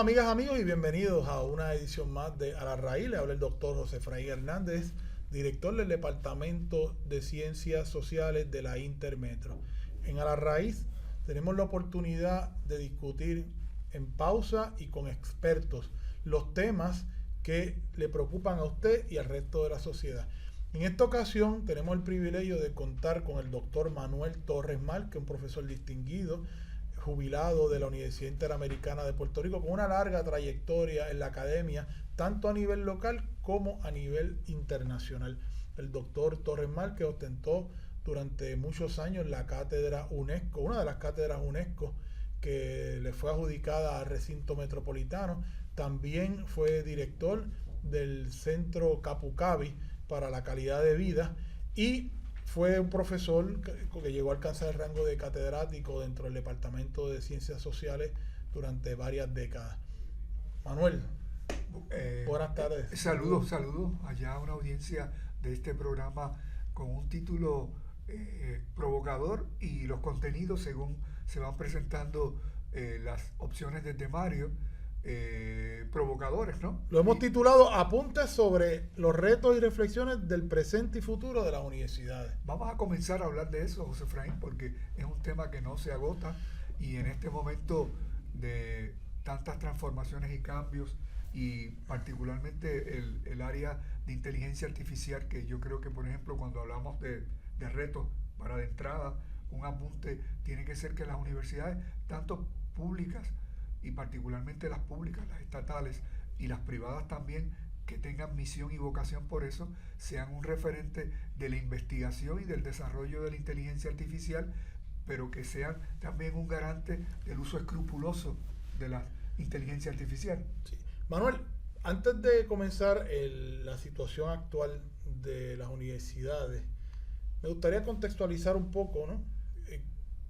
amigas, amigos, y bienvenidos a una edición más de A la Raíz. Le habla el doctor José Efraín Hernández, director del Departamento de Ciencias Sociales de la Intermetro. En A la Raíz tenemos la oportunidad de discutir en pausa y con expertos los temas que le preocupan a usted y al resto de la sociedad. En esta ocasión tenemos el privilegio de contar con el doctor Manuel Torres Márquez, un profesor distinguido, jubilado de la Universidad Interamericana de Puerto Rico, con una larga trayectoria en la academia, tanto a nivel local como a nivel internacional. El doctor Torres Márquez ostentó durante muchos años la cátedra UNESCO, una de las cátedras UNESCO que le fue adjudicada al recinto metropolitano. También fue director del Centro Capucabi para la Calidad de Vida y fue un profesor que llegó a alcanzar el rango de catedrático dentro del Departamento de Ciencias Sociales durante varias décadas. Manuel, buenas tardes. Saludos allá a una audiencia de este programa con un título provocador, y los contenidos según se van presentando las opciones de temario provocadores, ¿no? Lo hemos titulado Apuntes sobre los retos y reflexiones del presente y futuro de las universidades. Vamos a comenzar a hablar de eso, José Efraín, porque es un tema que no se agota, y en este momento de tantas transformaciones y cambios, y particularmente el área de inteligencia artificial, que yo creo que, por ejemplo, cuando hablamos de retos, para de entrada, un apunte tiene que ser que las universidades, tanto públicas y particularmente las públicas, las estatales y las privadas también, que tengan misión y vocación por eso, sean un referente de la investigación y del desarrollo de la inteligencia artificial, pero que sean también un garante del uso escrupuloso de la inteligencia artificial. Sí. Manuel, antes de comenzar la situación actual de las universidades, me gustaría contextualizar un poco, ¿no?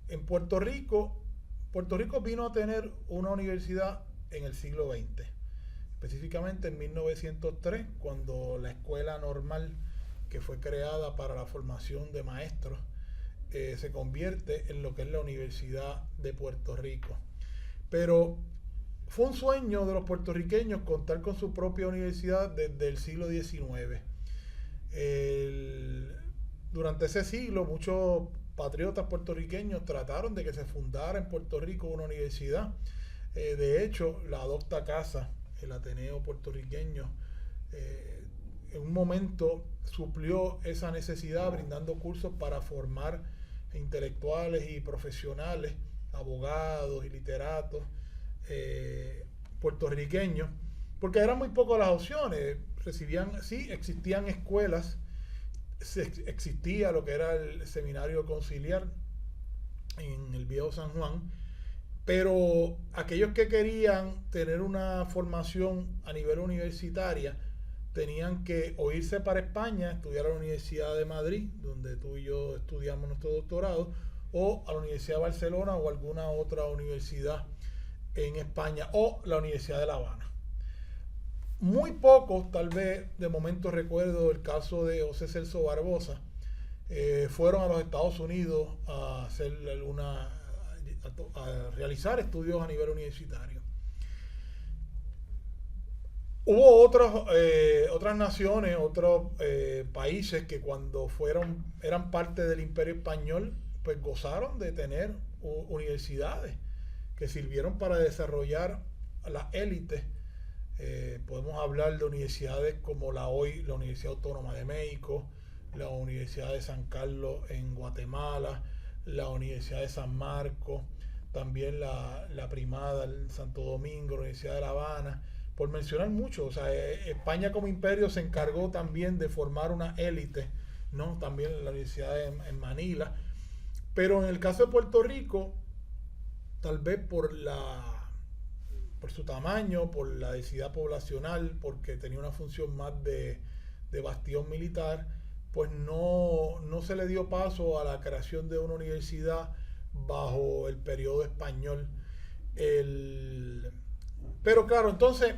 En Puerto Rico vino a tener una universidad en el siglo XX, específicamente en 1903, cuando la escuela normal, que fue creada para la formación de maestros, se convierte en lo que es la Universidad de Puerto Rico. Pero fue un sueño de los puertorriqueños contar con su propia universidad desde el siglo XIX. Durante ese siglo, muchos patriotas puertorriqueños trataron de que se fundara en Puerto Rico una universidad. De hecho, la Docta Casa, el Ateneo puertorriqueño, en un momento suplió esa necesidad brindando cursos para formar intelectuales y profesionales, abogados y literatos puertorriqueños, porque eran muy pocas las opciones. Sí, existían escuelas, existía lo que era el seminario conciliar en el viejo San Juan, pero aquellos que querían tener una formación a nivel universitaria tenían que o irse para España, estudiar a la Universidad de Madrid, donde tú y yo estudiamos nuestro doctorado, o a la Universidad de Barcelona o alguna otra universidad en España, o la Universidad de La Habana. Muy pocos, tal vez, de momento recuerdo el caso de José Celso Barbosa, fueron a los Estados Unidos a realizar estudios a nivel universitario. Hubo otras naciones, otros países que cuando eran parte del Imperio Español, pues gozaron de tener universidades que sirvieron para desarrollar las élites. Podemos hablar de universidades como la Universidad Autónoma de México, la Universidad de San Carlos en Guatemala, la Universidad de San Marcos, también la Primada en Santo Domingo, la Universidad de La Habana, por mencionar mucho. O sea, España como imperio se encargó también de formar una élite, ¿no? También la Universidad en Manila. Pero en el caso de Puerto Rico, tal vez por su tamaño, por la densidad poblacional, porque tenía una función más de bastión militar, pues no se le dio paso a la creación de una universidad bajo el periodo español. Pero claro, entonces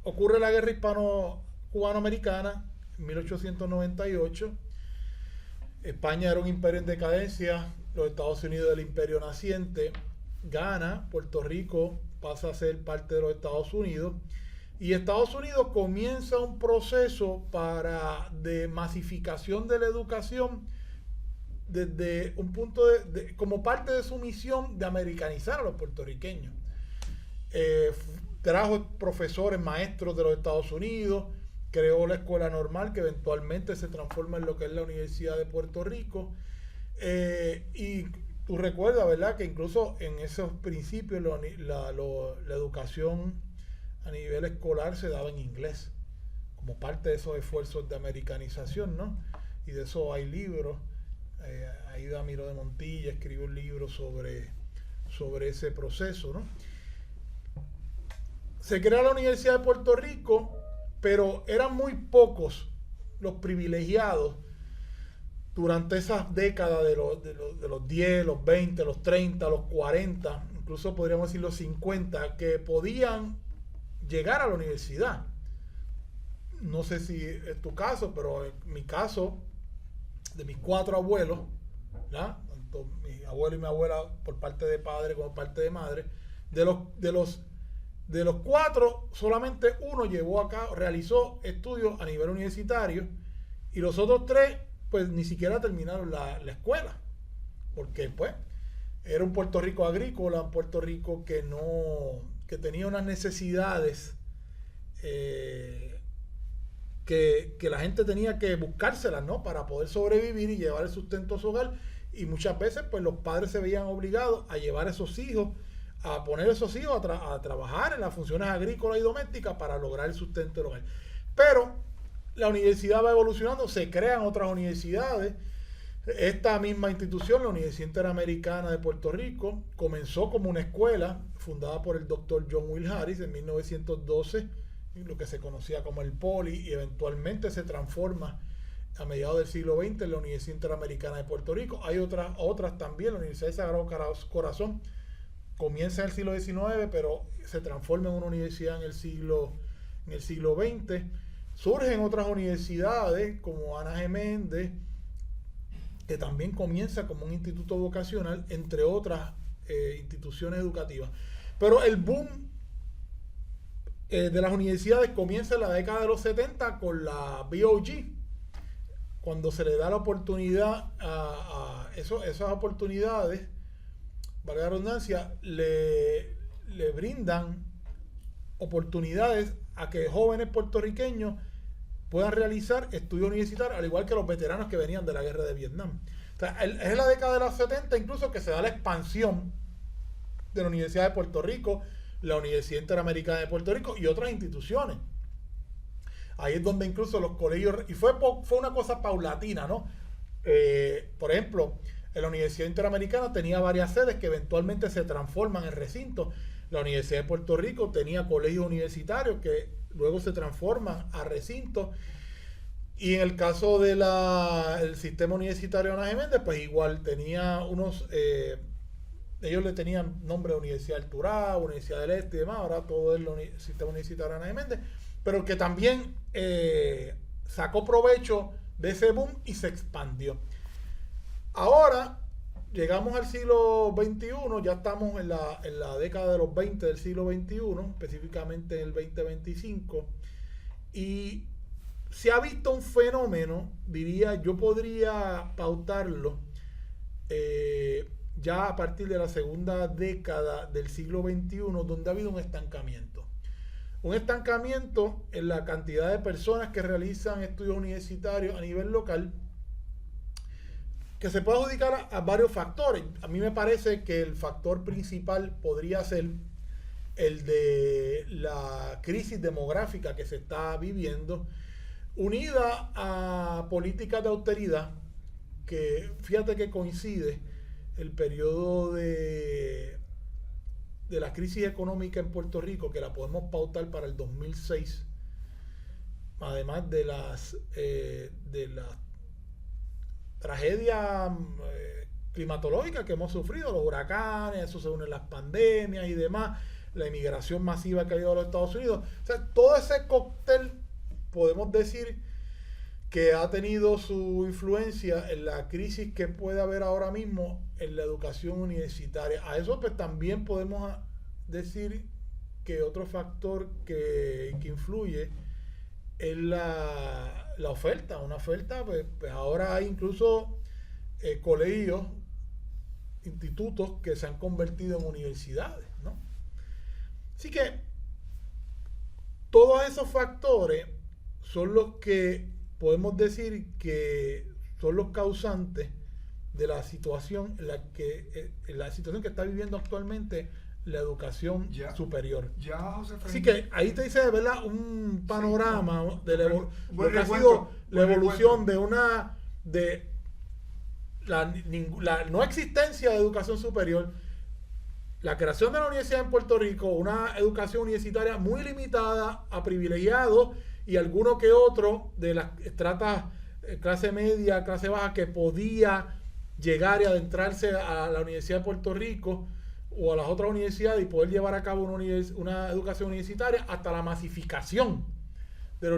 ocurre la guerra hispano-cubano-americana en 1898. España era un imperio en decadencia, los Estados Unidos del imperio naciente. Gana Puerto Rico pasa a ser parte de los Estados Unidos. Y Estados Unidos comienza un proceso de masificación de la educación desde un punto como parte de su misión de americanizar a los puertorriqueños. Trajo profesores, maestros de los Estados Unidos, creó la escuela normal que eventualmente se transforma en lo que es la Universidad de Puerto Rico. Y tú recuerdas, ¿verdad?, que incluso en esos principios la educación a nivel escolar se daba en inglés, como parte de esos esfuerzos de americanización, ¿no? Y de eso hay libros. Aida Miró de Montilla escribió un libro sobre ese proceso, ¿no? Se crea la Universidad de Puerto Rico, pero eran muy pocos los privilegiados durante esas décadas de los 10, los 20, los 30, los 40, incluso podríamos decir los 50, que podían llegar a la universidad. No sé si es tu caso, pero en mi caso, de mis 4 abuelos, ¿verdad?, tanto mi abuelo y mi abuela por parte de padre como por parte de madre, de los 4, solamente uno realizó estudios a nivel universitario, y los otros 3 pues ni siquiera terminaron la escuela, porque pues era un Puerto Rico agrícola, un Puerto Rico que tenía unas necesidades que la gente tenía que buscárselas, ¿no?, para poder sobrevivir y llevar el sustento a su hogar, y muchas veces pues los padres se veían obligados a llevar a esos hijos, a poner a esos hijos a trabajar en las funciones agrícolas y domésticas para lograr el sustento del hogar. Pero la universidad va evolucionando, se crean otras universidades. Esta misma institución, la Universidad Interamericana de Puerto Rico, comenzó como una escuela fundada por el doctor John Will Harris en 1912, lo que se conocía como el Poli, y eventualmente se transforma a mediados del siglo XX en la Universidad Interamericana de Puerto Rico. Hay otras también, la Universidad de Sagrado Corazón comienza en el siglo XIX, pero se transforma en una universidad en el siglo XX. Surgen otras universidades como Ana Geméndez, que también comienza como un instituto vocacional, entre otras instituciones educativas. Pero el boom de las universidades comienza en la década de los 70 con la BOG, cuando se le da la oportunidad a esas oportunidades, valga la redundancia, le brindan oportunidades a que jóvenes puertorriqueños puedan realizar estudios universitarios, al igual que los veteranos que venían de la guerra de Vietnam. O sea, es en la década de los 70 incluso que se da la expansión de la Universidad de Puerto Rico, la Universidad Interamericana de Puerto Rico y otras instituciones. Ahí es donde incluso los colegios, y fue una cosa paulatina, ¿no? Por ejemplo, en la Universidad Interamericana tenía varias sedes que eventualmente se transforman en recintos. La Universidad de Puerto Rico tenía colegios universitarios que luego se transforman a recintos. Y en el caso del sistema universitario de Ana Geméndez, pues igual tenía ellos le tenían nombre de Universidad del Turá, Universidad del Este y demás. Ahora todo es el sistema universitario de Ana Geméndez, pero que también sacó provecho de ese boom y se expandió. Ahora llegamos al siglo XXI, ya estamos en la década de los 20 del siglo XXI, específicamente en el 2025, y se ha visto un fenómeno, yo podría pautarlo ya a partir de la segunda década del siglo XXI, donde ha habido un estancamiento. Un estancamiento en la cantidad de personas que realizan estudios universitarios a nivel local, que se puede adjudicar a varios factores. A mí me parece que el factor principal podría ser el de la crisis demográfica que se está viviendo, unida a políticas de austeridad, que fíjate que coincide el periodo de la crisis económica en Puerto Rico, que la podemos pautar para el 2006, además de las tragedias climatológicas que hemos sufrido, los huracanes, eso se unen las pandemias y demás, la inmigración masiva que ha habido a los Estados Unidos. O sea, todo ese cóctel podemos decir que ha tenido su influencia en la crisis que puede haber ahora mismo en la educación universitaria. A eso pues también podemos decir que otro factor que influye es la oferta. Una oferta, pues ahora hay incluso colegios, institutos que se han convertido en universidades, ¿no? Así que todos esos factores son los que podemos decir que son los causantes de la situación la situación que está viviendo actualmente la educación superior. Así que ahí te dice, ¿verdad?, un panorama de lo que ha sido la evolución de la no existencia de educación superior, la creación de la universidad en Puerto Rico, una educación universitaria muy limitada a privilegiados y alguno que otro de las estratas clase media, clase baja, que podía llegar y adentrarse a la Universidad de Puerto Rico o a las otras universidades y poder llevar a cabo una educación universitaria, hasta la masificación de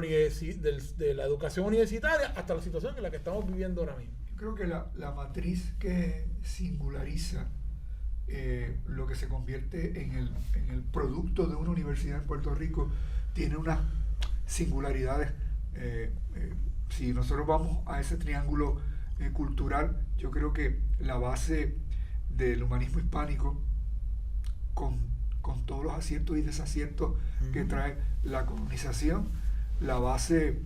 la educación universitaria, hasta la situación en la que estamos viviendo ahora mismo. Yo creo que la matriz que singulariza lo que se convierte en el producto de una universidad en Puerto Rico tiene unas singularidades. Si nosotros vamos a ese triángulo cultural, yo creo que la base del humanismo hispánico, con todos los aciertos y desaciertos que trae la colonización, la base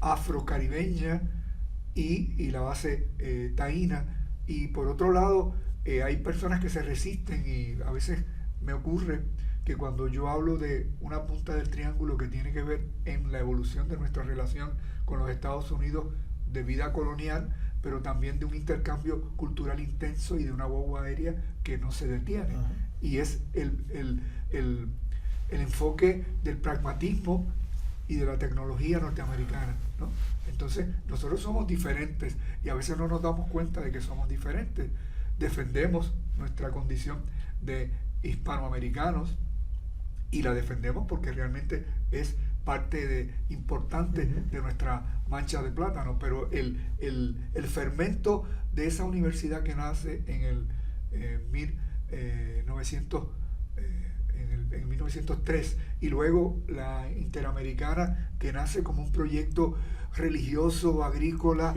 afrocaribeña y la base taína, y por otro lado hay personas que se resisten, y a veces me ocurre que cuando yo hablo de una punta del triángulo que tiene que ver en la evolución de nuestra relación con los Estados Unidos de vida colonial, pero también de un intercambio cultural intenso y de una guagua aérea que no se detiene. Y es el enfoque del pragmatismo y de la tecnología norteamericana, ¿no? Entonces, nosotros somos diferentes y a veces no nos damos cuenta de que somos diferentes. Defendemos nuestra condición de hispanoamericanos y la defendemos porque realmente es parte importante de nuestra mancha de plátano, pero el fermento de esa universidad que nace en 1903, y luego la Interamericana, que nace como un proyecto religioso, agrícola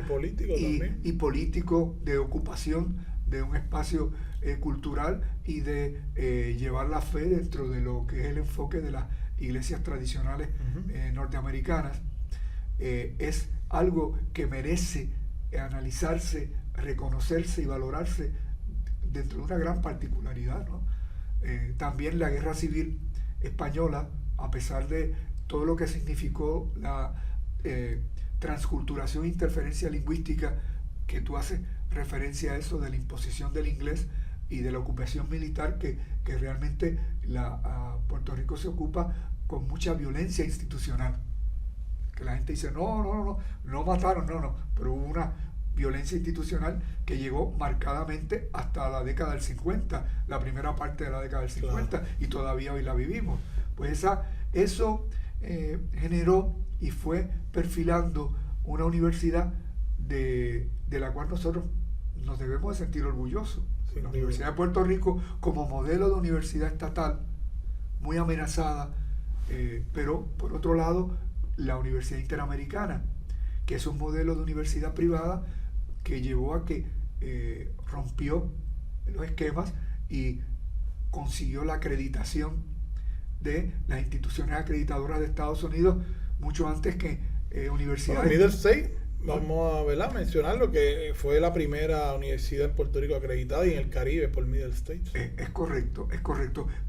y político de ocupación de un espacio cultural y de llevar la fe dentro de lo que es el enfoque de las iglesias tradicionales norteamericanas, es algo que merece analizarse, reconocerse y valorarse dentro de una gran particularidad, ¿no? También la Guerra Civil Española, a pesar de todo lo que significó la transculturación e interferencia lingüística, que tú haces referencia a eso de la imposición del inglés y de la ocupación militar, que realmente Puerto Rico se ocupa con mucha violencia institucional, que la gente dice no mataron, pero hubo una violencia institucional que llegó marcadamente hasta la década del 50, la primera parte de la década del 50, claro, y todavía hoy la vivimos. Pues eso generó y fue perfilando una universidad de la cual nosotros nos debemos de sentir orgullosos. Sí, la Universidad de Puerto Rico, como modelo de universidad estatal, muy amenazada, pero por otro lado la Universidad Interamericana, que es un modelo de universidad privada que llevó a que rompió los esquemas y consiguió la acreditación de las instituciones acreditadoras de Estados Unidos mucho antes que universidades. Middle State, vamos a mencionar lo que fue la primera universidad en Puerto Rico acreditada y en el Caribe por Middle State. Es correcto,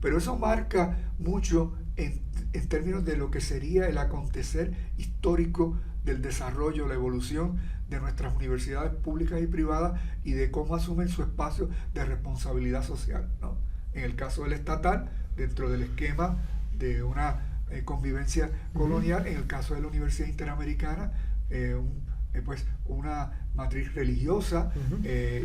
pero eso marca mucho en términos de lo que sería el acontecer histórico del desarrollo, la evolución de nuestras universidades públicas y privadas y de cómo asumen su espacio de responsabilidad social, ¿no? En el caso del estatal, dentro del esquema de una convivencia colonial, en el caso de la Universidad Interamericana, pues una matriz religiosa,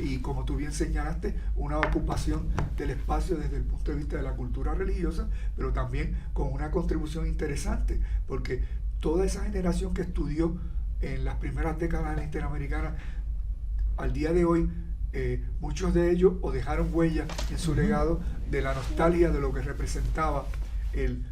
y como tú bien señalaste, una ocupación del espacio desde el punto de vista de la cultura religiosa, pero también con una contribución interesante, porque toda esa generación que estudió en las primeras décadas de la Interamericana, al día de hoy muchos de ellos o dejaron huella en su legado de la nostalgia de lo que representaba el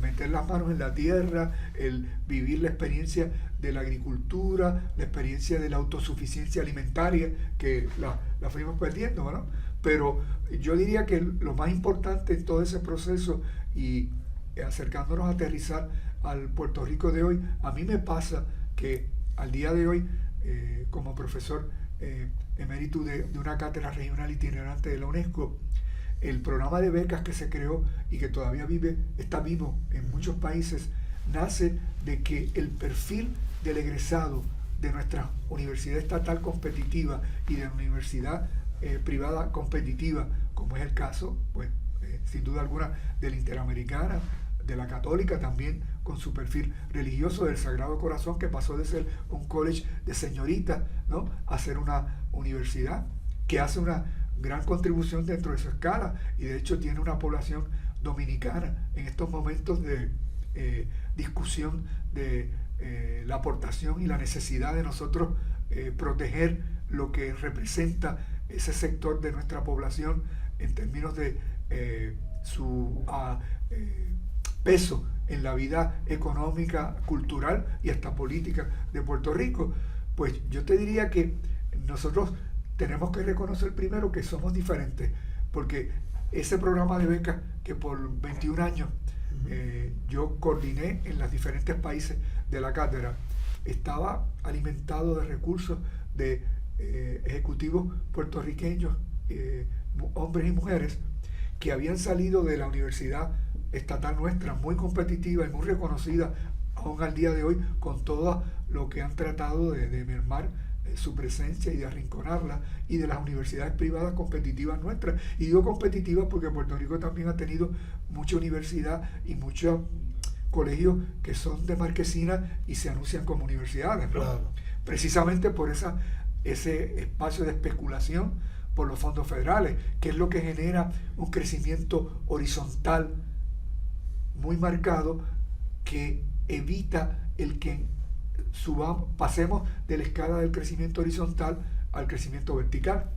meter las manos en la tierra, el vivir la experiencia de la agricultura, la experiencia de la autosuficiencia alimentaria, que la fuimos perdiendo, ¿no? Pero yo diría que lo más importante en todo ese proceso, y acercándonos a aterrizar al Puerto Rico de hoy, a mí me pasa que al día de hoy, como profesor emérito de una cátedra regional itinerante de la UNESCO, el programa de becas que se creó y que todavía está vivo en muchos países, nace de que el perfil del egresado de nuestra universidad estatal competitiva y de la universidad privada competitiva, como es el caso, pues sin duda alguna, de la Interamericana, de la Católica, también con su perfil religioso, del Sagrado Corazón, que pasó de ser un college de señoritas, ¿no?, a ser una universidad que hace una gran contribución dentro de su escala, y de hecho tiene una población dominicana en estos momentos de discusión de la aportación y la necesidad de nosotros proteger lo que representa ese sector de nuestra población en términos de su peso en la vida económica, cultural y hasta política de Puerto Rico. Pues yo te diría que nosotros tenemos que reconocer primero que somos diferentes, porque ese programa de becas que por 21 años yo coordiné en los diferentes países de la cátedra, estaba alimentado de recursos de ejecutivos puertorriqueños, hombres y mujeres, que habían salido de la universidad estatal nuestra, muy competitiva y muy reconocida aún al día de hoy, con todo lo que han tratado de mermar su presencia y de arrinconarla, y de las universidades privadas competitivas nuestras. Y digo competitivas porque Puerto Rico también ha tenido mucha universidad y muchos colegios que son de marquesina y se anuncian como universidades, ¿no? Claro. Precisamente por ese espacio de especulación por los fondos federales, que es lo que genera un crecimiento horizontal muy marcado, que evita el que pasemos de la escala del crecimiento horizontal al crecimiento vertical.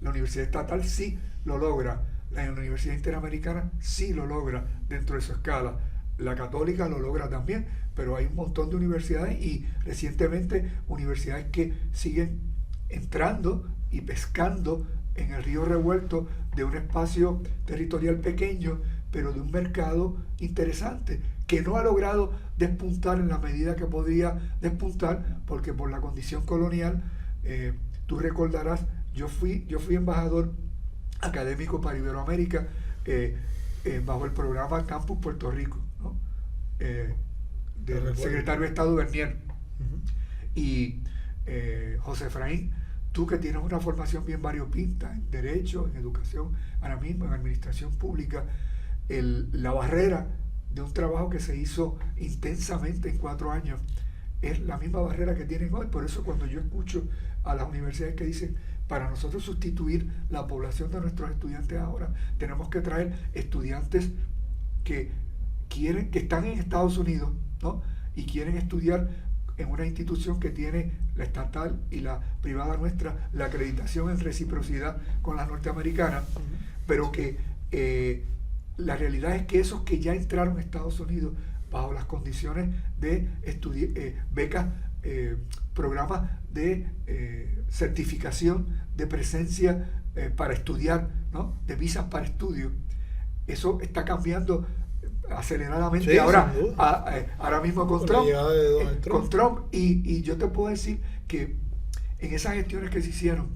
La Universidad Estatal sí lo logra, la Universidad Interamericana sí lo logra dentro de su escala, la Católica lo logra también, pero hay un montón de universidades, y recientemente universidades que siguen entrando y pescando en el río revuelto de un espacio territorial pequeño, pero de un mercado interesante, que no ha logrado despuntar en la medida que podría despuntar, porque por la condición colonial, tú recordarás, yo fui embajador académico para Iberoamérica bajo el programa Campus Puerto Rico, ¿no? Del secretario de Estado Bernier. Y José Efraín, tú que tienes una formación bien variopinta en Derecho, en Educación, ahora mismo en Administración Pública, la barrera de un trabajo que se hizo intensamente en 4 años es la misma barrera que tienen hoy. Por eso cuando yo escucho a las universidades que dicen, para nosotros sustituir la población de nuestros estudiantes ahora, tenemos que traer estudiantes que están en Estados Unidos, ¿no?, y quieren estudiar en una institución que tiene la estatal y la privada nuestra, la acreditación en reciprocidad con las norteamericanas, pero que la realidad es que esos que ya entraron a Estados Unidos bajo las condiciones de becas, programas de certificación de presencia para estudiar, ¿no?, de visas para estudio, eso está cambiando aceleradamente. Sí, ahora mismo con Trump, con Trump, y yo te puedo decir que en esas gestiones que se hicieron,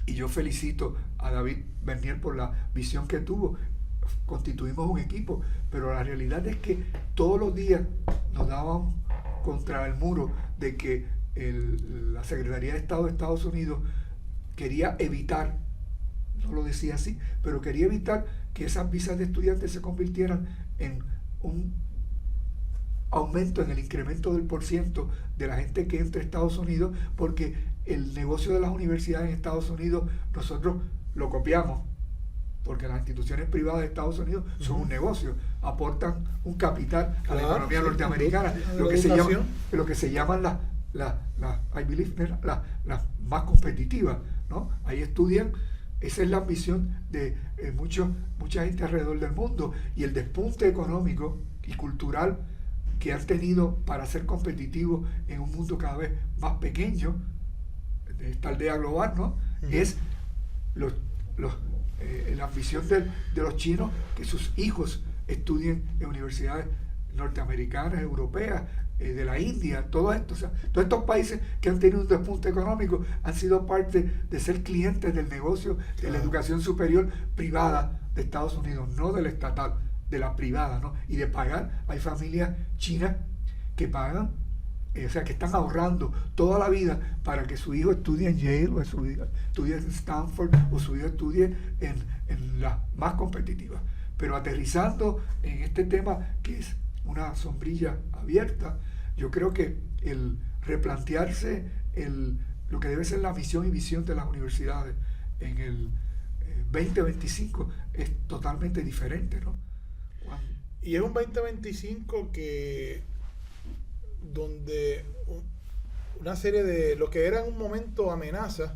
y yo felicito a David Bernier por la visión que tuvo, constituimos un equipo, pero la realidad es que todos los días nos dábamos contra el muro de que la Secretaría de Estado de Estados Unidos quería evitar, no lo decía así, pero quería evitar que esas visas de estudiantes se convirtieran en un aumento, en el incremento del % de la gente que entra a Estados Unidos, porque el negocio de las universidades en Estados Unidos nosotros lo copiamos, porque las instituciones privadas de Estados Unidos son un negocio, aportan un capital a la economía norteamericana, lo que se llaman I believe, las más competitivas, ¿no? Ahí estudian, esa es la ambición de mucha gente alrededor del mundo, y el despunte económico y cultural que han tenido para ser competitivos en un mundo cada vez más pequeño, de esta aldea global, ¿no? Es la ambición de los chinos que sus hijos estudien en universidades norteamericanas, europeas, de la India, todo esto. O sea, todos estos países que han tenido un despunte económico han sido parte de ser clientes del negocio de la educación superior privada de Estados Unidos, no del estatal, de la privada, ¿no? Y de pagar, hay familias chinas que pagan, o sea, que están ahorrando toda la vida para que su hijo estudie en Yale, o su hijo estudie en Stanford, o su hijo estudie en las más competitivas. Pero aterrizando en este tema, que es una sombrilla abierta, yo creo que el replantearse lo que debe ser la misión y visión de las universidades en el 2025 es totalmente diferente, ¿no? Y es un 2025 donde una serie de lo que eran en un momento amenazas,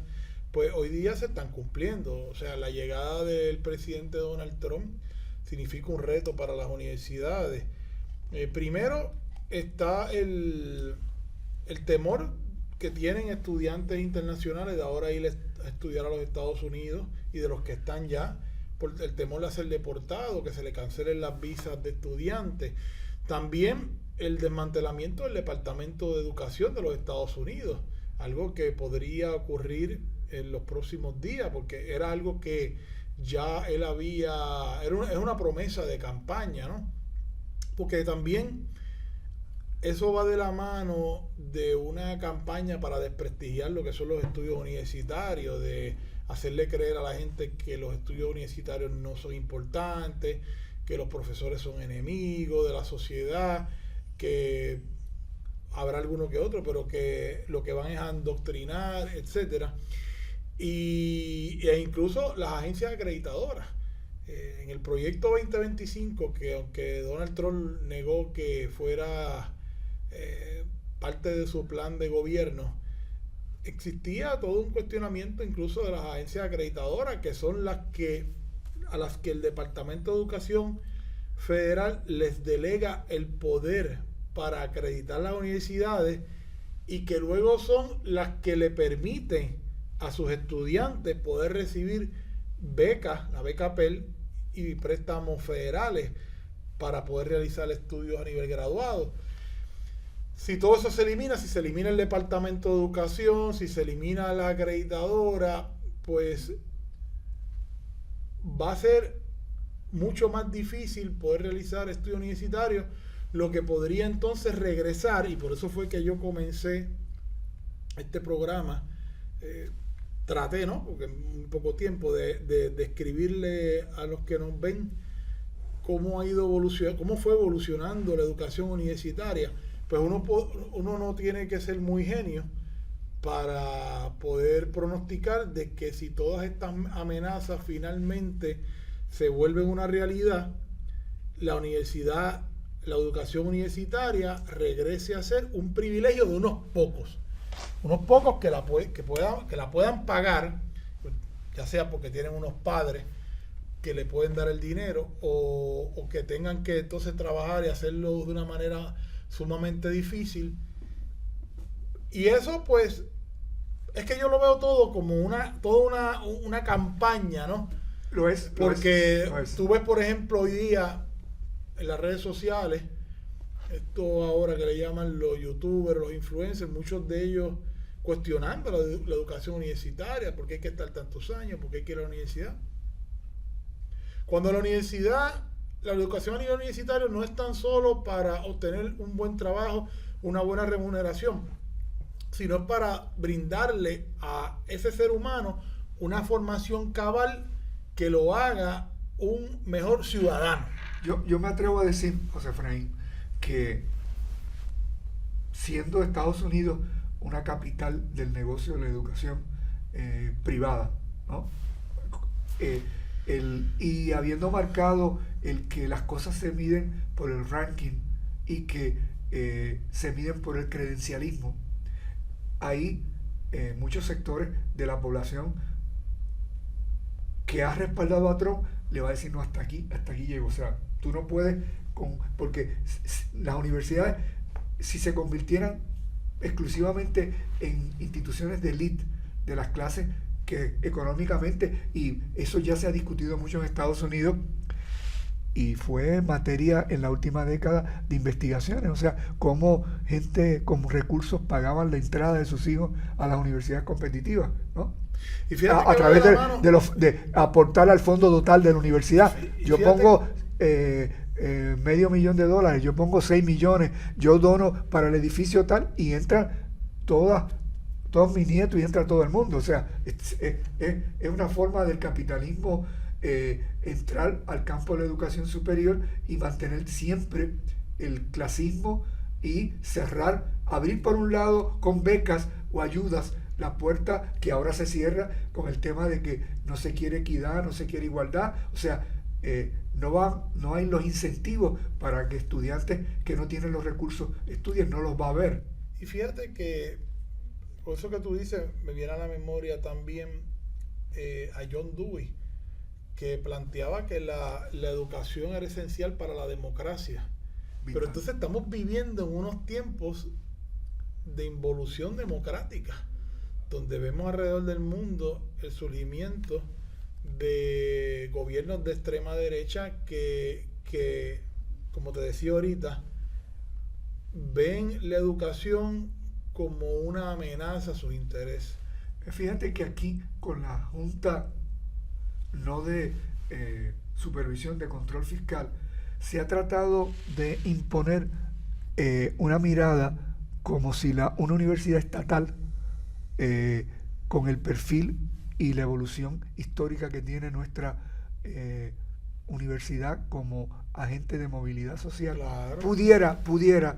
pues hoy día se están cumpliendo. O sea, la llegada del presidente Donald Trump significa un reto para las universidades. Primero está el temor que tienen estudiantes internacionales de ahora ir a estudiar a los Estados Unidos, y de los que están ya, por el temor de ser deportados, que se le cancelen las visas de estudiantes. También el desmantelamiento del Departamento de Educación de los Estados Unidos, algo que podría ocurrir en los próximos días, porque era algo que ya él es una promesa de campaña, ¿no? Porque también eso va de la mano de una campaña para desprestigiar lo que son los estudios universitarios, de hacerle creer a la gente que los estudios universitarios no son importantes, que los profesores son enemigos de la sociedad, que habrá alguno que otro, pero que lo que van es a adoctrinar, etcétera. E incluso las agencias acreditadoras. En el proyecto 2025, que aunque Donald Trump negó que fuera parte de su plan de gobierno, existía todo un cuestionamiento incluso de las agencias acreditadoras, que son a las que el Departamento de Educación Federal les delega el poder para acreditar las universidades, y que luego son las que le permiten a sus estudiantes poder recibir becas, la beca Pell, y préstamos federales para poder realizar estudios a nivel graduado. Si todo eso se elimina, si se elimina el Departamento de Educación, si se elimina la acreditadora, pues va a ser mucho más difícil poder realizar estudios universitarios, lo que podría entonces regresar, y por eso fue que yo comencé este programa, traté, ¿no? Porque en muy poco tiempo, de escribirle a los que nos ven cómo fue evolucionando la educación universitaria. Pues uno no tiene que ser muy genio para poder pronosticar de que si todas estas amenazas finalmente se vuelven una realidad, la educación universitaria regrese a ser un privilegio de unos pocos que la puedan pagar, ya sea porque tienen unos padres que le pueden dar el dinero, o que tengan que entonces trabajar y hacerlo de una manera sumamente difícil. Y eso, pues, es que yo lo veo todo como una campaña, ¿no? Lo es. Porque tú ves, por ejemplo, hoy día en las redes sociales, esto ahora que le llaman los youtubers, los influencers, muchos de ellos cuestionando la educación universitaria, por qué hay que estar tantos años, por qué hay que ir a la universidad. Cuando la educación a nivel universitario no es tan solo para obtener un buen trabajo, una buena remuneración, sino es para brindarle a ese ser humano una formación cabal que lo haga un mejor ciudadano. Yo me atrevo a decir, José Efraín, que siendo Estados Unidos una capital del negocio de la educación privada, ¿no? Y habiendo marcado el que las cosas se miden por el ranking y que se miden por el credencialismo, hay muchos sectores de la población que ha respaldado a Trump, le va a decir, no, hasta aquí llego. O sea, tú no puedes, porque las universidades, si se convirtieran exclusivamente en instituciones de élite de las clases que económicamente, y eso ya se ha discutido mucho en Estados Unidos, y fue materia en la última década de investigaciones, o sea, cómo gente con recursos pagaban la entrada de sus hijos a las universidades competitivas, ¿no? Y fíjate a través de aportar al fondo total de la universidad. Yo pongo $500,000, yo pongo 6 millones, yo dono para el edificio tal, y entran todos mis nietos y entra todo el mundo. O sea, es una forma del capitalismo entrar al campo de la educación superior y mantener siempre el clasismo y cerrar, abrir por un lado con becas o ayudas la puerta que ahora se cierra con el tema de que no se quiere equidad, no se quiere igualdad. O sea, no hay los incentivos para que estudiantes que no tienen los recursos estudien, no los va a haber. Y fíjate que por eso que tú dices, me viene a la memoria también a John Dewey, que planteaba que la educación era esencial para la democracia. Pero entonces estamos viviendo en unos tiempos de involución democrática, donde vemos alrededor del mundo el surgimiento de gobiernos de extrema derecha que, como te decía ahorita, ven la educación como una amenaza a sus intereses. Fíjate que aquí con la Junta no de supervisión de control fiscal se ha tratado de imponer una mirada como si una universidad estatal con el perfil y la evolución histórica que tiene nuestra universidad como agente de movilidad social, claro, pudiera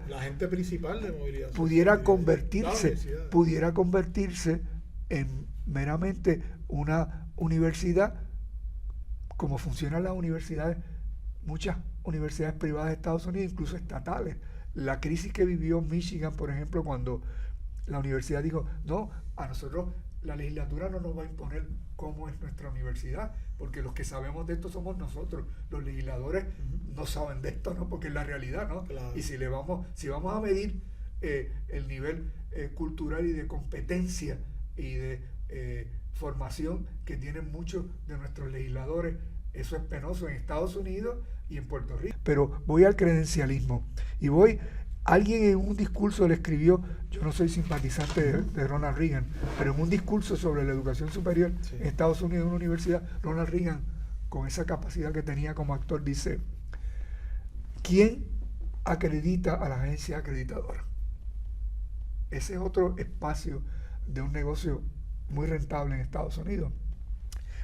la agente principal de movilidad social, pudiera convertirse en meramente una universidad como funcionan las universidades, muchas universidades privadas de Estados Unidos, incluso estatales. La crisis que vivió Michigan, por ejemplo, cuando la universidad dijo, no, a nosotros la legislatura no nos va a imponer cómo es nuestra universidad, porque los que sabemos de esto somos nosotros, los legisladores no saben de esto, ¿no? Porque es la realidad, ¿no? Claro. Y si vamos a medir el nivel cultural y de competencia y de formación que tienen muchos de nuestros legisladores, eso es penoso en Estados Unidos y en Puerto Rico. Pero voy al credencialismo y alguien en un discurso le escribió, yo no soy simpatizante de Ronald Reagan, pero en un discurso sobre la educación superior en Estados Unidos, en una universidad, Ronald Reagan, con esa capacidad que tenía como actor, dice, ¿quién acredita a la agencia acreditadora? Ese es otro espacio de un negocio muy rentable en Estados Unidos,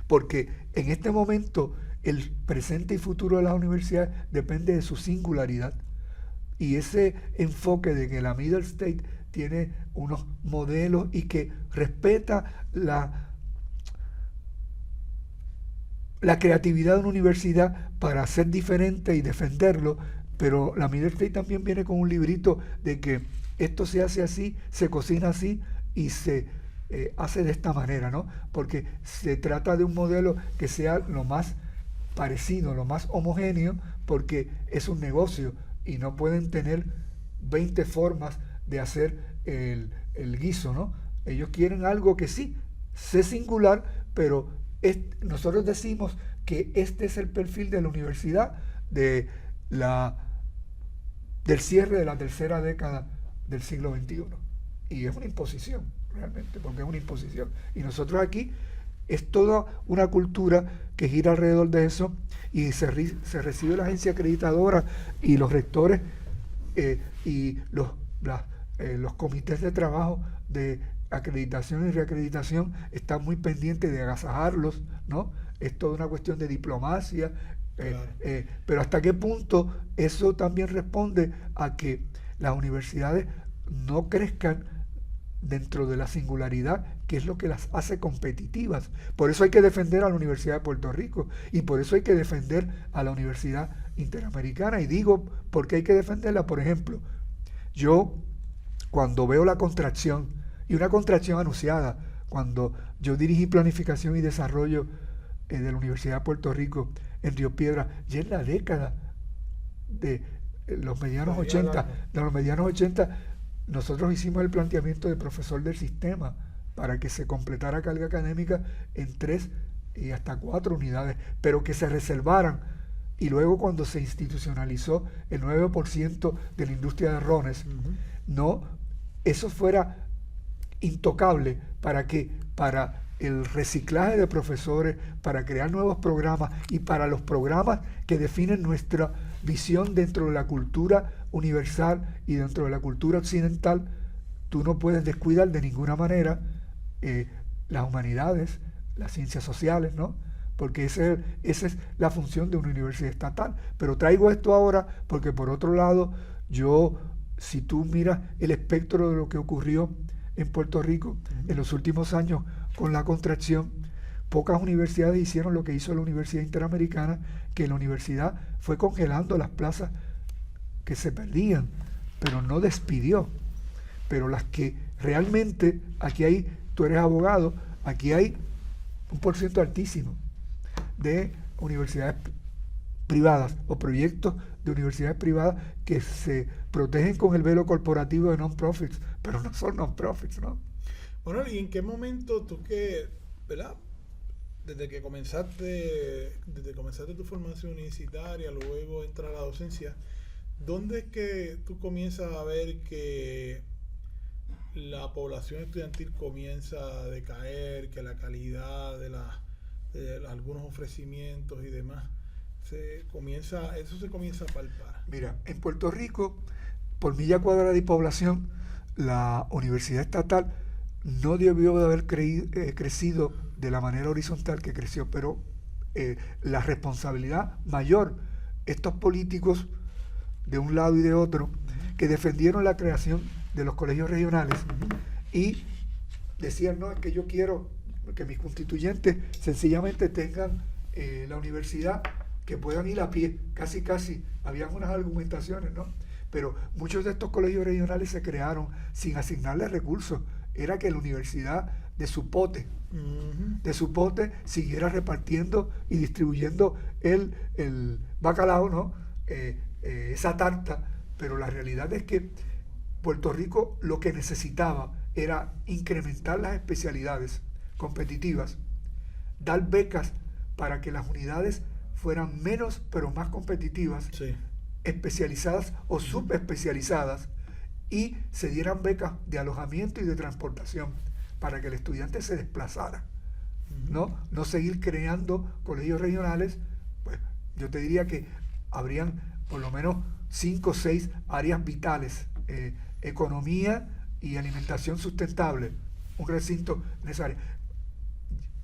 porque en este momento el presente y futuro de las universidades depende de su singularidad, y ese enfoque de que la Middle State tiene unos modelos y que respeta la creatividad de una universidad para ser diferente y defenderlo, pero la Middle State también viene con un librito de que esto se hace así, se cocina así y se hace de esta manera, ¿no? Porque se trata de un modelo que sea lo más parecido, lo más homogéneo, porque es un negocio y no pueden tener 20 formas de hacer el guiso, ¿no? Ellos quieren algo que sí, sea singular, pero nosotros decimos que este es el perfil de la universidad del cierre de la tercera década del siglo XXI. Y es una imposición, realmente, porque es una imposición. Y nosotros aquí es toda una cultura que gira alrededor de eso y se recibe la agencia acreditadora y los rectores y los comités de trabajo de acreditación y reacreditación están muy pendientes de agasajarlos, ¿no? Es toda una cuestión de diplomacia, claro. Pero hasta qué punto eso también responde a que las universidades no crezcan dentro de la singularidad, que es lo que las hace competitivas. Por eso hay que defender a la Universidad de Puerto Rico y por eso hay que defender a la Universidad Interamericana. Y digo, ¿por qué hay que defenderla? Por ejemplo, yo cuando veo la contracción y una contracción anunciada. Cuando yo dirigí planificación y desarrollo de la Universidad de Puerto Rico en Río Piedras, ya en la década de los medianos 80, nosotros hicimos el planteamiento de profesor del sistema para que se completara carga académica en 3 y hasta 4 unidades, pero que se reservaran. Y luego cuando se institucionalizó el 9% de la industria de rones, eso fuera intocable para el reciclaje de profesores, para crear nuevos programas y para los programas que definen nuestra visión dentro de la cultura universal y dentro de la cultura occidental. Tú no puedes descuidar de ninguna manera las humanidades, las ciencias sociales, ¿no? Porque esa es la función de una universidad estatal. Pero traigo esto ahora porque, por otro lado, si tú miras el espectro de lo que ocurrió en Puerto Rico en los últimos años con la contracción, pocas universidades hicieron lo que hizo la Universidad Interamericana, que la universidad fue congelando las plazas que se perdían, pero no despidió. Pero las que realmente, tú eres abogado, aquí hay un porcentaje altísimo de universidades privadas o proyectos de universidades privadas que se protegen con el velo corporativo de non-profits, pero no son non-profits, ¿no? Bueno, ¿y en qué momento tú ¿verdad? Desde que comenzaste tu formación universitaria, luego entrar a la docencia, ¿dónde es que tú comienzas a ver que la población estudiantil comienza a decaer, que la calidad de algunos ofrecimientos y demás eso se comienza a palpar? Mira, en Puerto Rico, por milla cuadrada de población, la universidad estatal no debió de haber crecido de la manera horizontal que creció, pero la responsabilidad mayor, estos políticos de un lado y de otro, que defendieron la creación de los colegios regionales y decían, no, es que yo quiero que mis constituyentes sencillamente tengan la universidad, que puedan ir a pie, casi, habían unas argumentaciones, ¿no? Pero muchos de estos colegios regionales se crearon sin asignarles recursos, era que la universidad de su pote siguiera repartiendo y distribuyendo el bacalao, ¿no? Esa tarta, pero la realidad es que Puerto Rico lo que necesitaba era incrementar las especialidades competitivas, dar becas para que las unidades fueran menos pero más competitivas, sí, especializadas o subespecializadas, y se dieran becas de alojamiento y de transportación para que el estudiante se desplazara, no seguir creando colegios regionales. Pues yo te diría que habrían por lo menos 5 o 6 áreas vitales: economía y alimentación sustentable, un recinto necesario.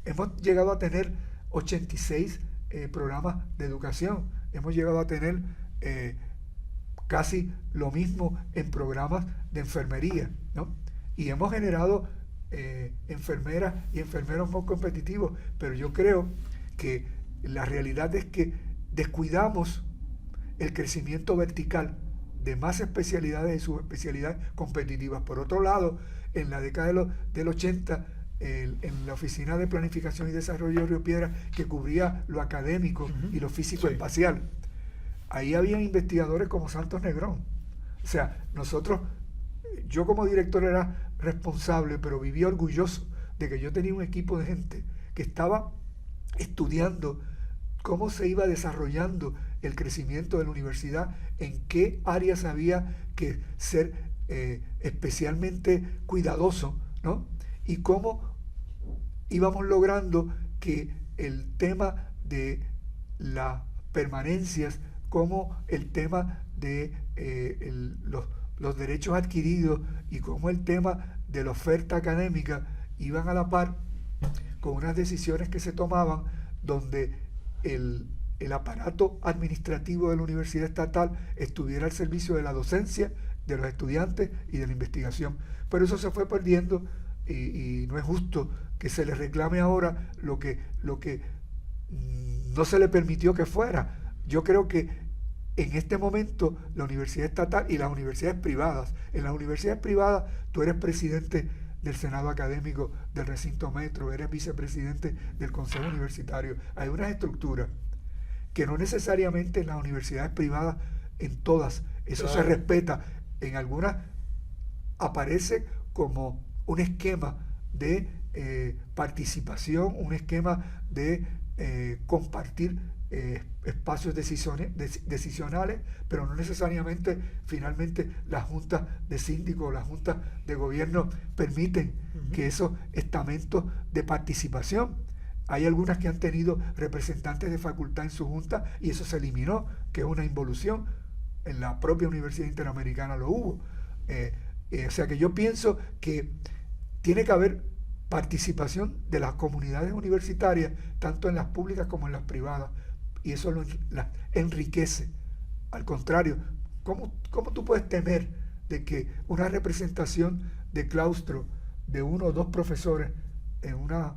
Hemos llegado a tener 86 programas de educación, hemos llegado a tener casi lo mismo en programas de enfermería, ¿no? Y hemos generado enfermeras y enfermeros muy competitivos, pero yo creo que la realidad es que descuidamos el crecimiento vertical de más especialidades y subespecialidades competitivas. Por otro lado, en la década del 80, en la Oficina de Planificación y Desarrollo de Río Piedras, que cubría lo académico y lo físico-espacial, ahí había investigadores como Santos Negrón. O sea, yo como director era responsable, pero vivía orgulloso de que yo tenía un equipo de gente que estaba estudiando cómo se iba desarrollando el crecimiento de la universidad, en qué áreas había que ser especialmente cuidadoso, ¿no? Y cómo íbamos logrando que el tema de las permanencias, como el tema de los derechos adquiridos y como el tema de la oferta académica iban a la par con unas decisiones que se tomaban donde el aparato administrativo de la universidad estatal estuviera al servicio de la docencia, de los estudiantes y de la investigación. Pero eso se fue perdiendo y no es justo que se le reclame ahora lo que no se le permitió que fuera. Yo creo que en este momento la universidad estatal y las universidades privadas, en las universidades privadas tú eres presidente del Senado Académico del Recinto Metro, eres vicepresidente del Consejo Universitario. Hay unas estructuras que no necesariamente en las universidades privadas, en todas, eso se respeta. En algunas aparece como un esquema de participación, un esquema de compartir espacios decisionales, pero no necesariamente finalmente las juntas de síndicos o las juntas de gobierno permiten que esos estamentos de participación. Hay algunas que han tenido representantes de facultad en su junta y eso se eliminó, que es una involución. En la propia Universidad Interamericana lo hubo. O sea que yo pienso que tiene que haber participación de las comunidades universitarias, tanto en las públicas como en las privadas, y eso las enriquece. Al contrario, ¿cómo tú puedes temer de que una representación de claustro de 1 o 2 profesores en una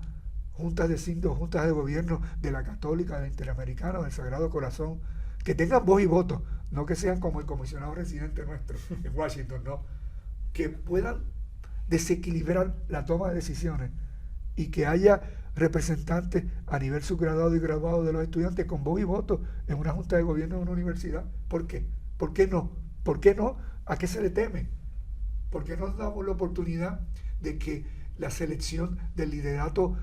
junta de síndicos, juntas de gobierno de la Católica, de la Interamericana, del Sagrado Corazón, que tengan voz y voto, no que sean como el comisionado residente nuestro en Washington, no, que puedan desequilibrar la toma de decisiones y que haya representantes a nivel subgraduado y graduado de los estudiantes con voz y voto en una junta de gobierno de una universidad? ¿Por qué? ¿Por qué no? ¿Por qué no? ¿A qué se le teme? ¿Por qué no nos damos la oportunidad de que la selección del liderato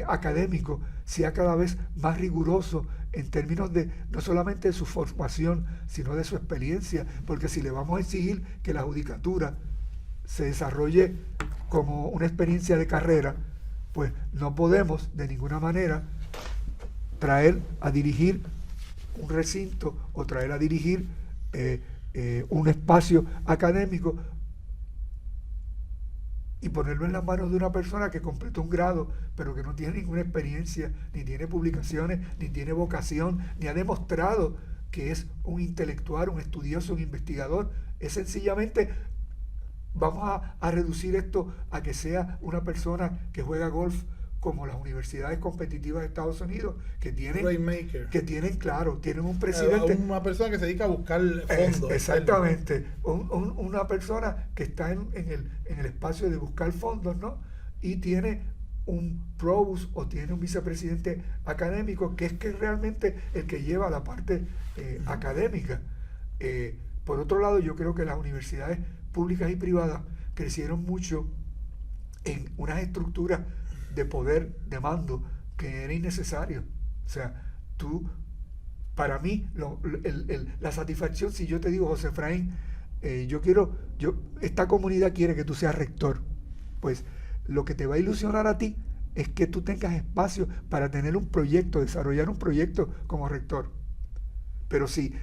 académico sea cada vez más riguroso en términos de no solamente de su formación, sino de su experiencia? Porque si le vamos a exigir que la judicatura se desarrolle como una experiencia de carrera, pues no podemos de ninguna manera traer a dirigir un recinto o traer a dirigir un espacio académico y ponerlo en las manos de una persona que completó un grado, pero que no tiene ninguna experiencia, ni tiene publicaciones, ni tiene vocación, ni ha demostrado que es un intelectual, un estudioso, un investigador. Es sencillamente, vamos a reducir esto a que sea una persona que juega golf como las universidades competitivas de Estados Unidos, que tienen claro, tienen un presidente, una persona que se dedica a buscar fondos. Exactamente, una persona que está en el espacio de buscar fondos, ¿no? Y tiene un provost o tiene un vicepresidente académico que es realmente el que lleva la parte académica. Por otro lado, yo creo que las universidades públicas y privadas crecieron mucho en unas estructuras de poder, de mando, que era innecesario. O sea, para mí, la satisfacción, si yo te digo, José Efraín, esta comunidad quiere que tú seas rector, pues lo que te va a ilusionar a ti es que tú tengas espacio para tener un proyecto, desarrollar un proyecto como rector. Pero si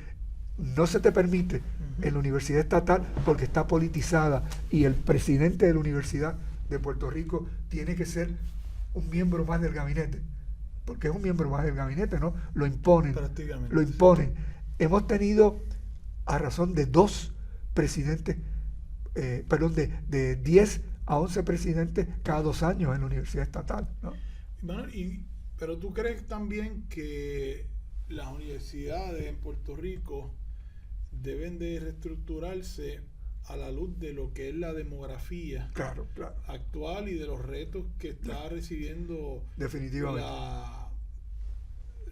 no se te permite en la universidad estatal porque está politizada y el presidente de la Universidad de Puerto Rico tiene que ser un miembro más del gabinete, porque es un miembro más del gabinete, ¿no? Lo imponen. Hemos tenido, a razón de 2 presidentes, de 10 a 11 presidentes cada 2 años en la universidad estatal, ¿no? Bueno, pero tú crees también que las universidades en Puerto Rico deben de reestructurarse a la luz de lo que es la demografía actual y de los retos que está recibiendo definitivamente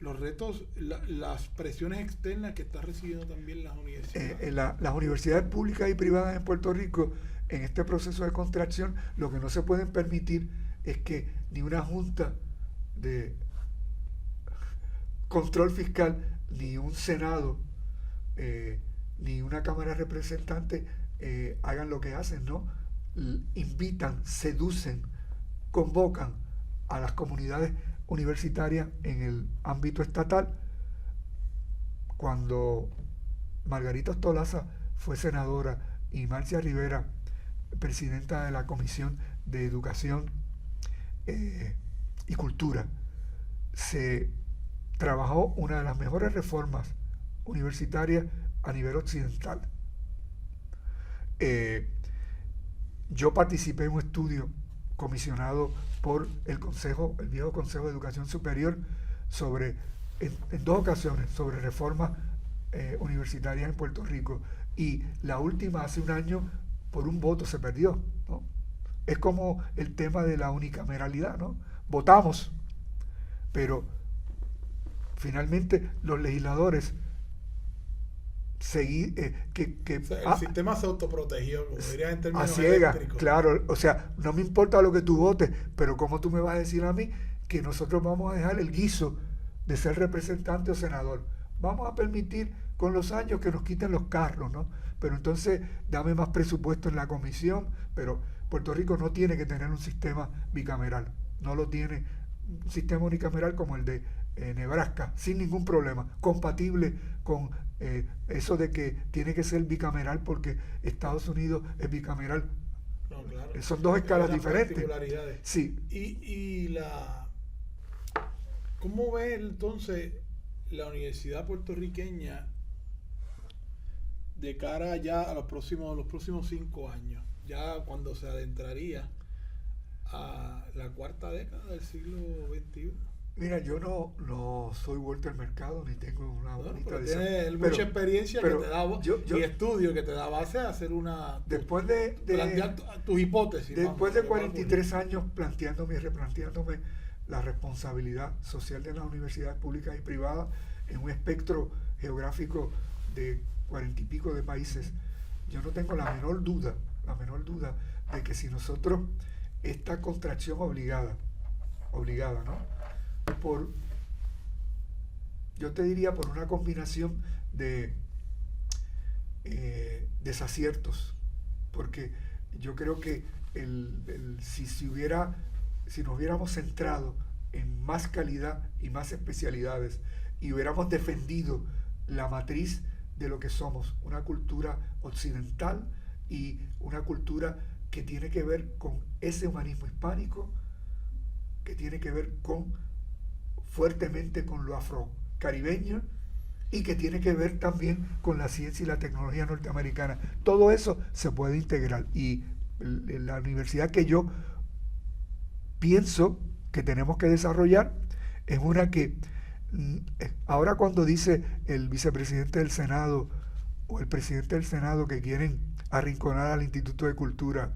los retos, las presiones externas que está recibiendo también las universidades. Las universidades públicas y privadas en Puerto Rico, en este proceso de contracción, lo que no se pueden permitir es que ni una junta de control fiscal, ni un Senado, ni una Cámara de Representantes hagan lo que hacen, ¿no? Invitan, seducen, convocan a las comunidades universitarias en el ámbito estatal. Cuando Margarita Ostolaza fue senadora y Marcia Rivera presidenta de la Comisión de Educación y Cultura, se trabajó una de las mejores reformas universitarias a nivel occidental. Yo participé en un estudio comisionado por el viejo Consejo de Educación Superior en 2 ocasiones sobre reformas universitarias en Puerto Rico, y la última hace un año por un voto se perdió, ¿no? Es como el tema de la unicameralidad, ¿no? Votamos, pero finalmente los legisladores O sea, el sistema se autoprotegió, como dirían en a términos ciegas, eléctricos. claro, o sea, no me importa lo que tú votes, pero ¿cómo tú me vas a decir a mí que nosotros vamos a dejar el guiso de ser representante o senador? Vamos a permitir con los años que nos quiten los carros, ¿no? Pero entonces dame más presupuesto en la comisión, pero Puerto Rico no tiene que tener un sistema bicameral, no lo tiene, un sistema unicameral como el de Nebraska, sin ningún problema, compatible con eso de que tiene que ser bicameral porque Estados Unidos es bicameral. No, claro. Son dos escalas Las diferentes. particularidades. Sí. ¿Cómo ve entonces la universidad puertorriqueña de cara ya a los próximos 5 años? Ya cuando se adentraría a la cuarta década del siglo XXI. Mira, yo no soy Walter Mercado ni tengo una bonita visión. Tienes mucha experiencia que te da y estudio que te da base a hacer después plantear tus hipótesis. Después de 43 años replanteándome la responsabilidad social de las universidades públicas y privadas en un espectro geográfico de 40 y pico de países, yo no tengo la menor duda de que si nosotros esta contracción obligada, ¿no? Yo te diría por una combinación de desaciertos, porque yo creo que si nos hubiéramos centrado en más calidad y más especialidades y hubiéramos defendido la matriz de lo que somos, una cultura occidental y una cultura que tiene que ver con ese humanismo hispánico, que tiene que ver fuertemente con lo afrocaribeño y que tiene que ver también con la ciencia y la tecnología norteamericana. Todo eso se puede integrar y la universidad que yo pienso que tenemos que desarrollar es una que ahora cuando dice el vicepresidente del Senado o el presidente del Senado que quieren arrinconar al Instituto de Cultura,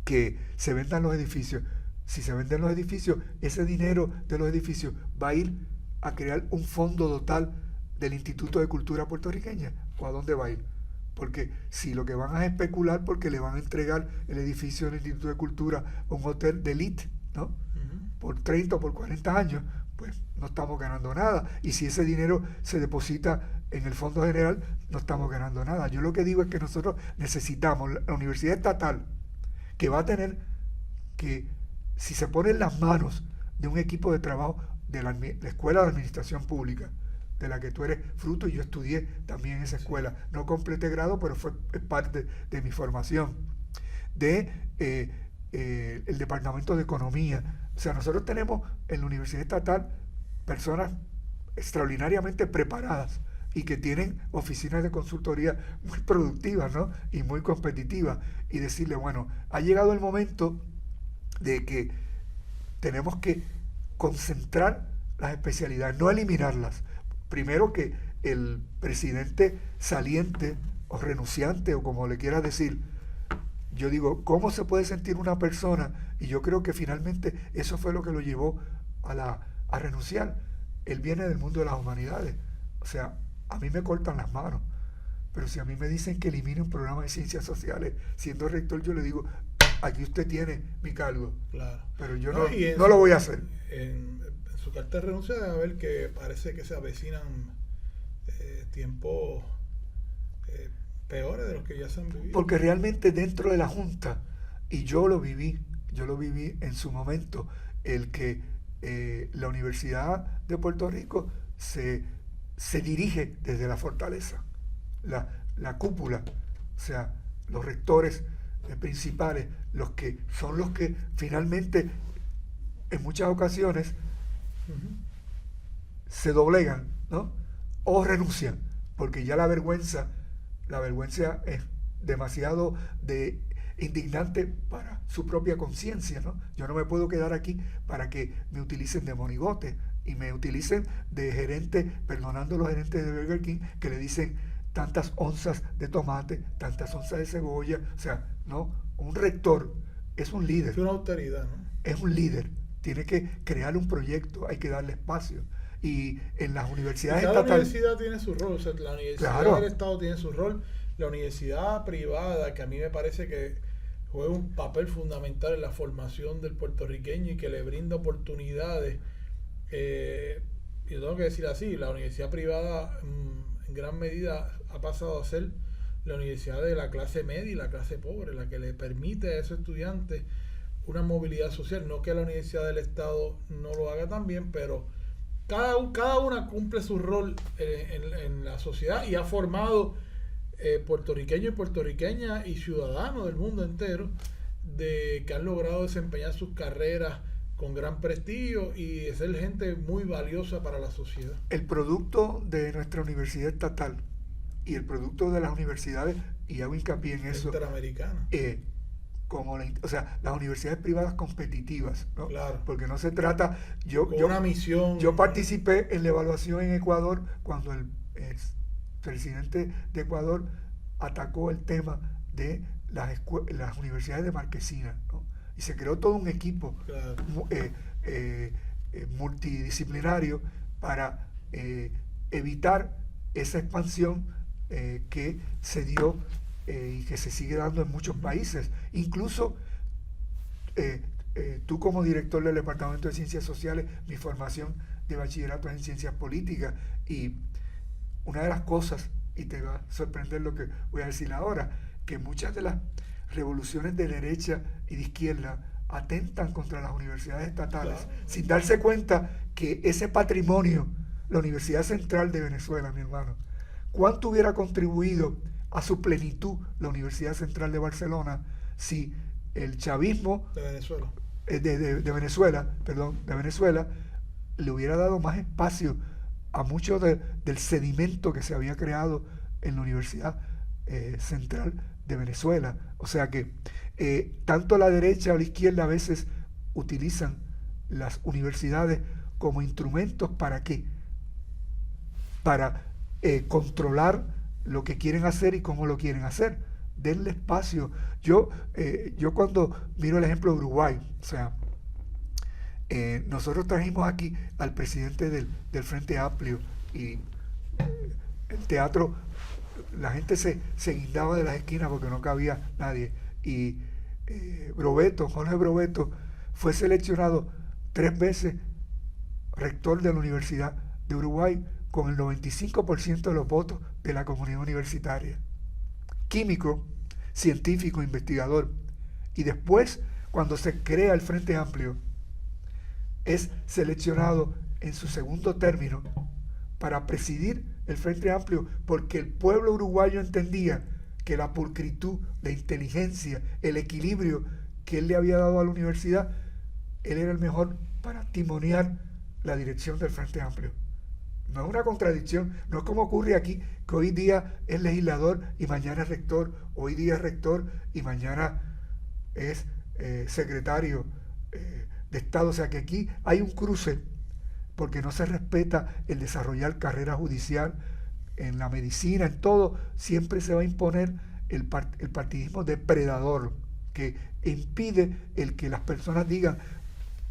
que se vendan los edificios. Si se venden los edificios, ese dinero de los edificios va a ir a crear un fondo total del Instituto de Cultura puertorriqueña. ¿O a dónde va a ir? Porque si lo que van a especular porque le van a entregar el edificio del Instituto de Cultura a un hotel de élite, ¿no? Por 30 o por 40 años, pues no estamos ganando nada. Y si ese dinero se deposita en el Fondo General, no estamos ganando nada. Yo lo que digo es que nosotros necesitamos la universidad estatal, que va a tener que, si se pone en las manos de un equipo de trabajo de la Escuela de Administración Pública, de la que tú eres fruto, y yo estudié también en esa escuela, no completé grado, pero fue parte de mi formación, el Departamento de Economía. O sea, nosotros tenemos en la Universidad Estatal personas extraordinariamente preparadas y que tienen oficinas de consultoría muy productivas, ¿no? Y muy competitivas, y decirle, bueno, ha llegado el momento de que tenemos que concentrar las especialidades, no eliminarlas. Primero que el presidente saliente o renunciante, o como le quieras decir, yo digo, ¿cómo se puede sentir una persona? Y yo creo que finalmente eso fue lo que lo llevó a renunciar. Él viene del mundo de las humanidades. O sea, a mí me cortan las manos. Pero si a mí me dicen que elimine un programa de ciencias sociales, siendo rector, yo le digo, aquí usted tiene mi cargo. Claro. Pero yo no lo voy a hacer. En su carta de renuncia debe haber que parece que se avecinan tiempos peores de los que ya se han vivido. Porque realmente dentro de la Junta, y yo lo viví en su momento, el que la Universidad de Puerto Rico se dirige desde la fortaleza, la cúpula, o sea, los rectores principales, los que finalmente en muchas ocasiones se doblegan, ¿no? O renuncian, porque ya la vergüenza es demasiado indignante para su propia conciencia, ¿no? Yo no me puedo quedar aquí para que me utilicen de monigote y me utilicen de gerente, perdonando a los gerentes de Burger King que le dicen tantas onzas de tomate, tantas onzas de cebolla. O sea, no, un rector es un líder. Es una autoridad, ¿no? Es un líder. Tiene que crear un proyecto, hay que darle espacio. Y en las universidades cada estatales... universidad tiene su rol, o sea, la universidad del Estado tiene su rol, la universidad privada, que a mí me parece que juega un papel fundamental en la formación del puertorriqueño y que le brinda oportunidades. Yo tengo que decir así, la universidad privada en gran medida ha pasado a ser la universidad de la clase media y la clase pobre, la que le permite a esos estudiantes una movilidad social. No que la universidad del Estado no lo haga también, pero cada una cumple su rol en la sociedad y ha formado puertorriqueños y puertorriqueñas y ciudadanos del mundo entero que han logrado desempeñar sus carreras con gran prestigio y ser gente muy valiosa para la sociedad. El producto de nuestra universidad estatal y el producto de las universidades, y hago hincapié en eso, interamericana, o sea, las universidades privadas competitivas, ¿no? Claro. Porque no se trata... una misión. Yo participé en la evaluación en Ecuador cuando el presidente de Ecuador atacó el tema de las universidades de Marquesina, ¿no? Y se creó todo un equipo, claro, multidisciplinario para evitar esa expansión que se dio y que se sigue dando en muchos países. Incluso tú como director del Departamento de Ciencias Sociales, mi formación de bachillerato es en Ciencias Políticas, y una de las cosas, y te va a sorprender lo que voy a decir ahora, que muchas de las revoluciones de derecha y de izquierda atentan contra las universidades estatales, claro, sin darse cuenta que ese patrimonio, la Universidad Central de Venezuela, mi hermano, ¿cuánto hubiera contribuido a su plenitud la Universidad Central de Barcelona si el chavismo de Venezuela, de Venezuela le hubiera dado más espacio a mucho del sedimento que se había creado en la Universidad Central de Venezuela? O sea que tanto la derecha o la izquierda a veces utilizan las universidades como instrumentos ¿para qué? Para controlar lo que quieren hacer y cómo lo quieren hacer. Denle espacio. Yo cuando miro el ejemplo de Uruguay, o sea, nosotros trajimos aquí al presidente del Frente Amplio y el teatro, la gente se guindaba de las esquinas porque no cabía nadie. Y Jorge Brobeto, fue seleccionado 3 veces rector de la Universidad de Uruguay con el 95% de los votos de la comunidad universitaria. Químico, científico, investigador. Y después, cuando se crea el Frente Amplio, es seleccionado en su segundo término para presidir el Frente Amplio, porque el pueblo uruguayo entendía que la pulcritud, la inteligencia, el equilibrio que él le había dado a la universidad, él era el mejor para timonear la dirección del Frente Amplio. No es una contradicción, no es como ocurre aquí, que hoy día es legislador y mañana es rector, hoy día es rector y mañana es secretario de Estado. O sea que aquí hay un cruce porque no se respeta el desarrollar carrera judicial, en la medicina, en todo, siempre se va a imponer el partidismo depredador que impide el que las personas digan.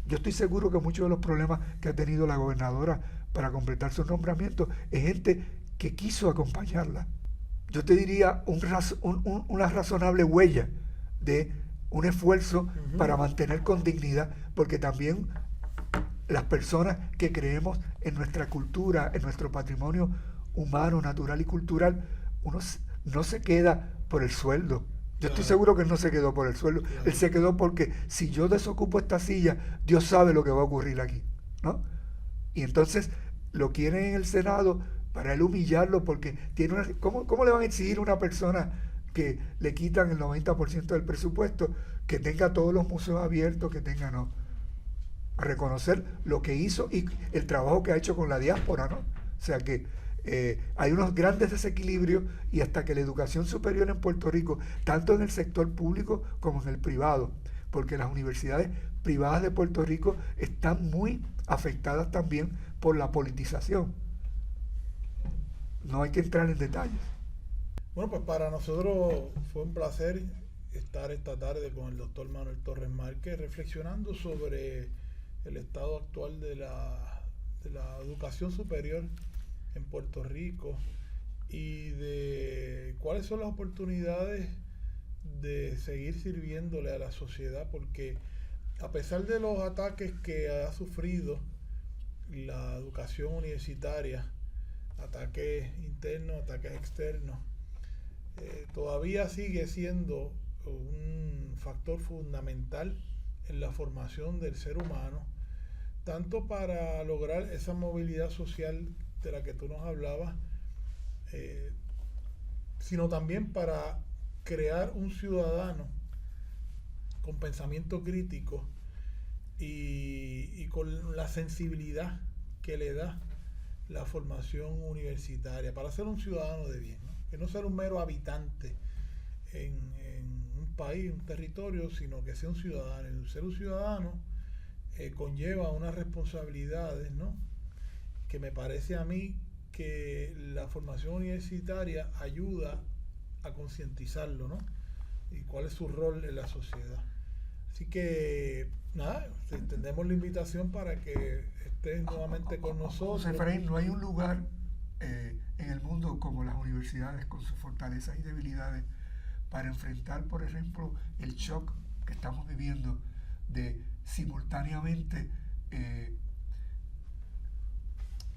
Yo estoy seguro que muchos de los problemas que ha tenido la gobernadora para completar su nombramiento es gente que quiso acompañarla. Yo te diría una razonable huella de un esfuerzo para mantener con dignidad, porque también las personas que creemos en nuestra cultura, en nuestro patrimonio humano, natural y cultural, uno no se queda por el sueldo. Yo estoy seguro que él no se quedó por el sueldo. Él se quedó porque si yo desocupo esta silla, Dios sabe lo que va a ocurrir aquí, ¿no? Y entonces lo quieren en el Senado para él humillarlo porque tiene una... ¿Cómo le van a exigir a una persona que le quitan el 90% del presupuesto que tenga todos los museos abiertos, que tenga, no? A reconocer lo que hizo y el trabajo que ha hecho con la diáspora, ¿no? O sea que hay unos grandes desequilibrios, y hasta que la educación superior en Puerto Rico, tanto en el sector público como en el privado, porque las universidades privadas de Puerto Rico están muy afectadas también por la politización. No hay que entrar en detalles. Bueno, pues para nosotros fue un placer estar esta tarde con el doctor Manuel Torres Márquez reflexionando sobre el estado actual de la educación superior en Puerto Rico y de cuáles son las oportunidades de seguir sirviéndole a la sociedad, porque a pesar de los ataques que ha sufrido la educación universitaria, ataques internos, ataques externos, todavía sigue siendo un factor fundamental en la formación del ser humano, tanto para lograr esa movilidad social de la que tú nos hablabas, sino también para crear un ciudadano con pensamiento crítico y con la sensibilidad que le da la formación universitaria, para ser un ciudadano de bien, ¿no? Que no ser un mero habitante en un país, un territorio, sino que sea un ciudadano. El ser un ciudadano conlleva unas responsabilidades, ¿no? Que me parece a mí que la formación universitaria ayuda a concientizarlo, ¿no? Y cuál es su rol en la sociedad. Así que, nada, extendemos la invitación para que estés nuevamente con nosotros. José Efraín, no hay un lugar en el mundo como las universidades, con sus fortalezas y debilidades, para enfrentar, por ejemplo, el shock que estamos viviendo de simultáneamente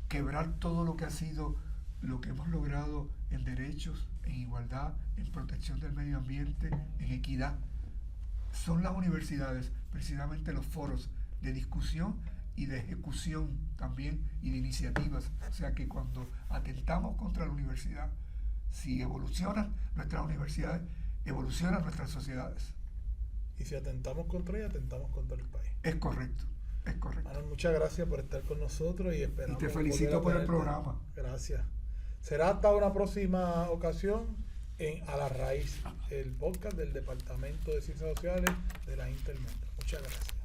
quebrar todo lo que ha sido, lo que hemos logrado en derechos, en igualdad, en protección del medio ambiente, en equidad. Son las universidades precisamente los foros de discusión y de ejecución también y de iniciativas. O sea que cuando atentamos contra la universidad, si evolucionan nuestras universidades, evolucionan nuestras sociedades. Y si atentamos contra ella, atentamos contra el país. Es correcto, es correcto. Manuel, muchas gracias por estar con nosotros y esperamos. Y te felicito por el programa. Gracias. Será hasta una próxima ocasión en A la Raíz, el podcast del Departamento de Ciencias Sociales de la Intermetro. Muchas gracias.